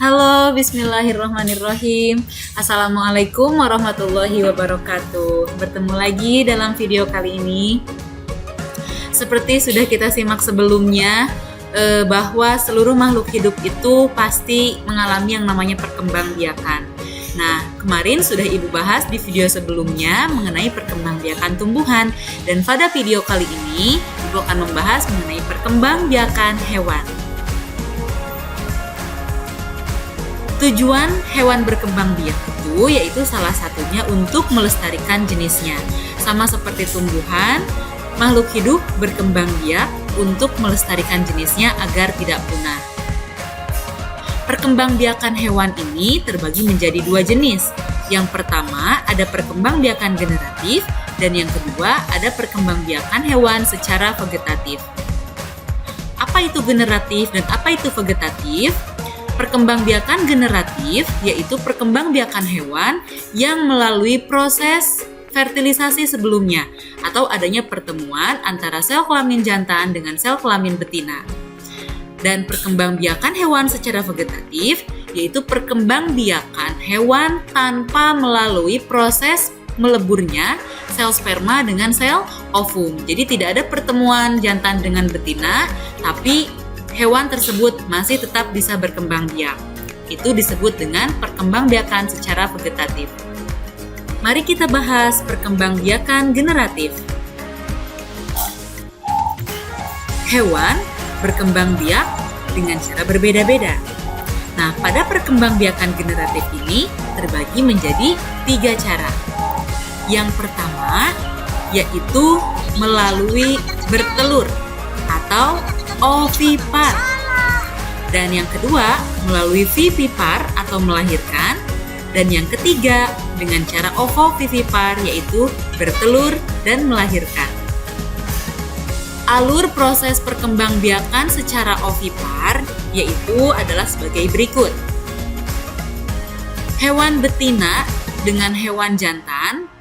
Halo, bismillahirrahmanirrahim. Assalamualaikum warahmatullahi wabarakatuh. Bertemu lagi dalam video kali ini. Seperti sudah kita simak sebelumnya, bahwa seluruh makhluk hidup itu pasti mengalami yang namanya perkembangbiakan. Nah, kemarin sudah Ibu bahas di video sebelumnya mengenai perkembangbiakan tumbuhan, dan pada video kali ini Ibu akan membahas mengenai perkembangbiakan hewan. Tujuan hewan berkembang biak itu yaitu salah satunya untuk melestarikan jenisnya. Sama seperti tumbuhan, makhluk hidup berkembang biak untuk melestarikan jenisnya agar tidak punah. Perkembangbiakan hewan ini terbagi menjadi dua jenis. Yang pertama ada perkembangbiakan generatif, dan yang kedua ada perkembangbiakan hewan secara vegetatif. Apa itu generatif dan apa itu vegetatif? Perkembangbiakan generatif yaitu perkembangbiakan hewan yang melalui proses fertilisasi sebelumnya atau adanya pertemuan antara sel kelamin jantan dengan sel kelamin betina. Dan perkembangbiakan hewan secara vegetatif yaitu perkembangbiakan hewan tanpa melalui proses meleburnya sel sperma dengan sel ovum. Jadi tidak ada pertemuan jantan dengan betina, tapi hewan tersebut masih tetap bisa berkembang biak. Itu disebut dengan perkembangbiakan secara vegetatif. Mari kita bahas perkembangbiakan generatif. Hewan berkembang biak dengan cara berbeda-beda. Nah, pada perkembangbiakan generatif ini terbagi menjadi 3 cara. Yang pertama yaitu melalui bertelur atau ovipar. Dan yang kedua melalui vivipar atau melahirkan. Dan yang ketiga dengan cara ovovivipar yaitu bertelur dan melahirkan. Alur proses perkembangbiakan secara ovipar yaitu adalah sebagai berikut. Hewan betina dengan hewan jantan.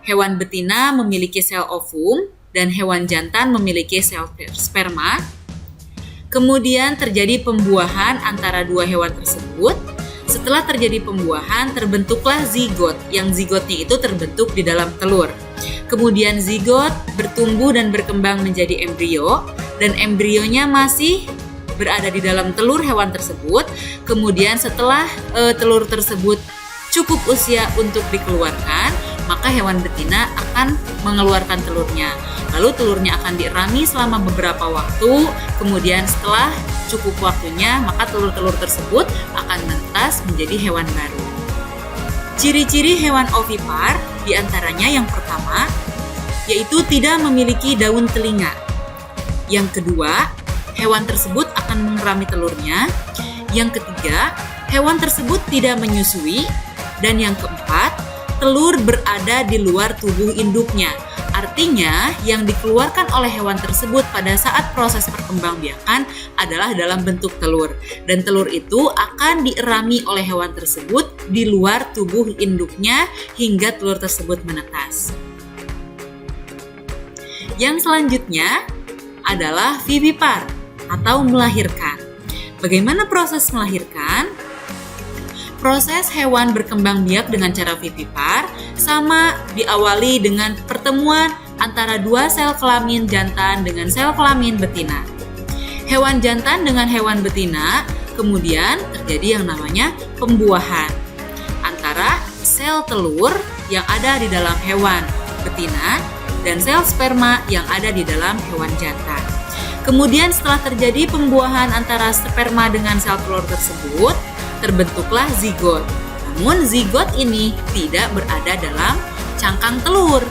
Hewan betina memiliki sel ovum dan hewan jantan memiliki sel sperma. Kemudian terjadi pembuahan antara dua hewan tersebut. Setelah terjadi pembuahan, terbentuklah zigot, yang zigotnya itu terbentuk di dalam telur. Kemudian zigot bertumbuh dan berkembang menjadi embrio, dan embrionya masih berada di dalam telur hewan tersebut. Kemudian setelah telur tersebut cukup usia untuk dikeluarkan, maka hewan betina akan mengeluarkan telurnya. Lalu telurnya akan dierami selama beberapa waktu, kemudian setelah cukup waktunya, maka telur-telur tersebut akan menetas menjadi hewan baru. Ciri-ciri hewan ovipar diantaranya yang pertama, yaitu tidak memiliki daun telinga. Yang kedua, hewan tersebut akan mengerami telurnya. Yang ketiga, hewan tersebut tidak menyusui. Dan yang keempat, telur berada di luar tubuh induknya. Artinya, yang dikeluarkan oleh hewan tersebut pada saat proses perkembangbiakan adalah dalam bentuk telur. Dan telur itu akan dierami oleh hewan tersebut di luar tubuh induknya hingga telur tersebut menetas. Yang selanjutnya adalah vivipar atau melahirkan. Bagaimana proses melahirkan? Proses hewan berkembang biak dengan cara vivipar sama diawali dengan pertemuan antara dua sel kelamin jantan dengan sel kelamin betina. Hewan jantan dengan hewan betina kemudian terjadi yang namanya pembuahan antara sel telur yang ada di dalam hewan betina dan sel sperma yang ada di dalam hewan jantan. Kemudian setelah terjadi pembuahan antara sperma dengan sel telur tersebut, terbentuklah zigot. Namun zigot ini tidak berada dalam cangkang telur,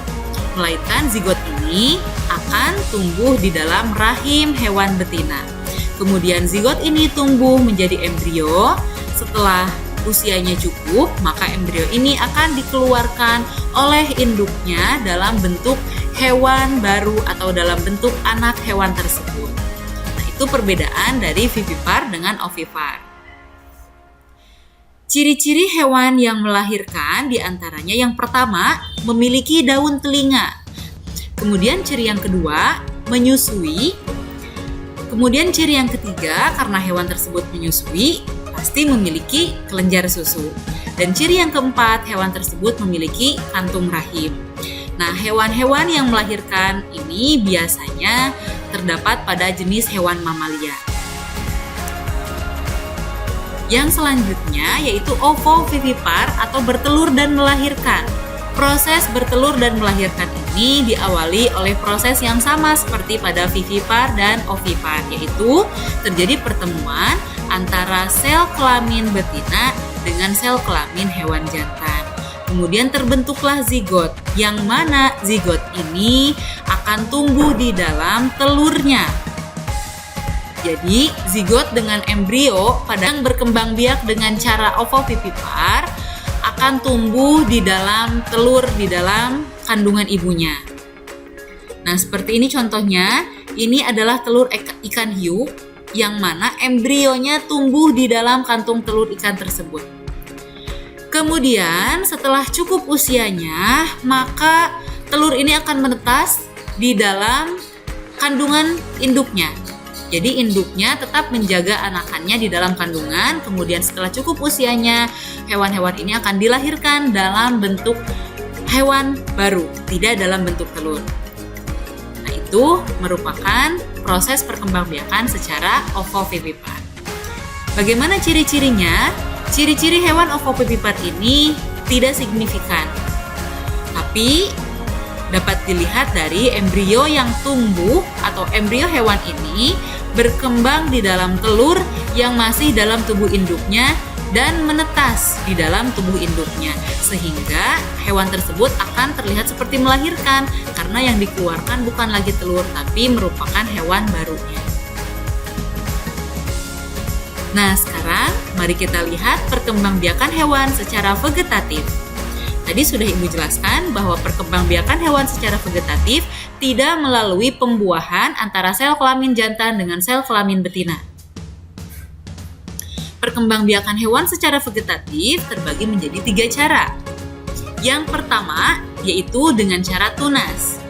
melainkan zigot ini akan tumbuh di dalam rahim hewan betina. Kemudian zigot ini tumbuh menjadi embrio. Setelah usianya cukup, maka embrio ini akan dikeluarkan oleh induknya dalam bentuk hewan baru atau dalam bentuk anak hewan tersebut. Nah, itu perbedaan dari vivipar dengan ovipar. Ciri-ciri hewan yang melahirkan diantaranya yang pertama memiliki daun telinga. Kemudian ciri yang kedua menyusui. Kemudian ciri yang ketiga karena hewan tersebut menyusui, pasti memiliki kelenjar susu. Dan ciri yang keempat, hewan tersebut memiliki kantung rahim. Nah, hewan-hewan yang melahirkan ini biasanya terdapat pada jenis hewan mamalia. Yang selanjutnya yaitu ovovivipar atau bertelur dan melahirkan. Proses bertelur dan melahirkan ini diawali oleh proses yang sama seperti pada vivipar dan ovipar, yaitu terjadi pertemuan antara sel kelamin betina dengan sel kelamin hewan jantan. Kemudian terbentuklah zigot, yang mana zigot ini akan tumbuh di dalam telurnya. Jadi, zigot dengan embrio pada yang berkembang biak dengan cara ovovivipar akan tumbuh di dalam telur di dalam kandungan ibunya. Nah, seperti ini contohnya. Ini adalah telur ikan hiu yang mana embrionya tumbuh di dalam kantung telur ikan tersebut. Kemudian, setelah cukup usianya, maka telur ini akan menetas di dalam kandungan induknya. Jadi induknya tetap menjaga anakannya di dalam kandungan, kemudian setelah cukup usianya, hewan-hewan ini akan dilahirkan dalam bentuk hewan baru, tidak dalam bentuk telur. Nah, itu merupakan proses perkembangbiakan secara ovovivipar. Bagaimana ciri-cirinya? Ciri-ciri hewan ovovivipar ini tidak signifikan, tapi dapat dilihat dari embrio yang tumbuh atau embrio hewan ini berkembang di dalam telur yang masih dalam tubuh induknya dan menetas di dalam tubuh induknya, sehingga hewan tersebut akan terlihat seperti melahirkan karena yang dikeluarkan bukan lagi telur tapi merupakan hewan barunya. Nah, sekarang mari kita lihat perkembangbiakan hewan secara vegetatif. Tadi sudah Ibu jelaskan bahwa perkembangbiakan hewan secara vegetatif tidak melalui pembuahan antara sel kelamin jantan dengan sel kelamin betina. Perkembangbiakan hewan secara vegetatif terbagi menjadi 3 cara. Yang pertama yaitu dengan cara tunas.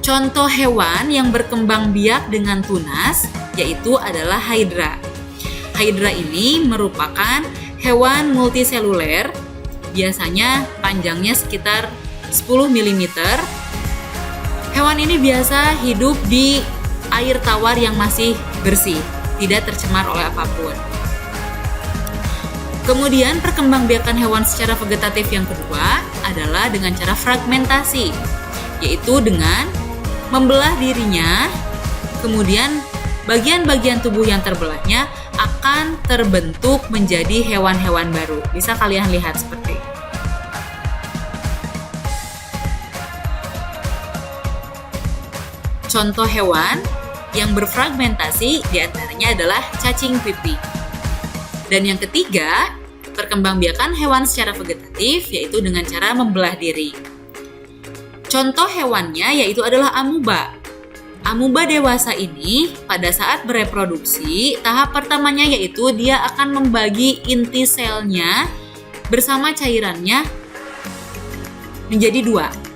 Contoh hewan yang berkembang biak dengan tunas yaitu adalah hydra. Hydra ini merupakan hewan multiseluler, biasanya panjangnya sekitar 10 mm. Hewan ini biasa hidup di air tawar yang masih bersih, tidak tercemar oleh apapun. Kemudian perkembangbiakan hewan secara vegetatif yang kedua adalah dengan cara fragmentasi, yaitu dengan membelah dirinya, kemudian bagian-bagian tubuh yang terbelahnya akan terbentuk menjadi hewan-hewan baru. Bisa kalian lihat seperti ini. Contoh hewan yang berfragmentasi diantaranya adalah cacing pipih. Dan yang ketiga, perkembangbiakan hewan secara vegetatif yaitu dengan cara membelah diri. Contoh hewannya yaitu adalah amuba. Amuba dewasa ini pada saat bereproduksi, tahap pertamanya yaitu dia akan membagi inti selnya bersama cairannya menjadi 2.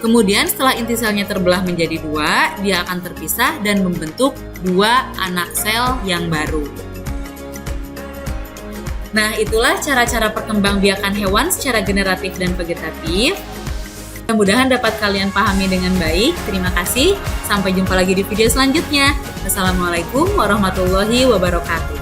Kemudian setelah inti selnya terbelah menjadi 2, dia akan terpisah dan membentuk 2 anak sel yang baru. Nah, itulah cara-cara perkembangbiakan hewan secara generatif dan vegetatif. Mudah-mudahan dapat kalian pahami dengan baik. Terima kasih. Sampai jumpa lagi di video selanjutnya. Wassalamualaikum warahmatullahi wabarakatuh.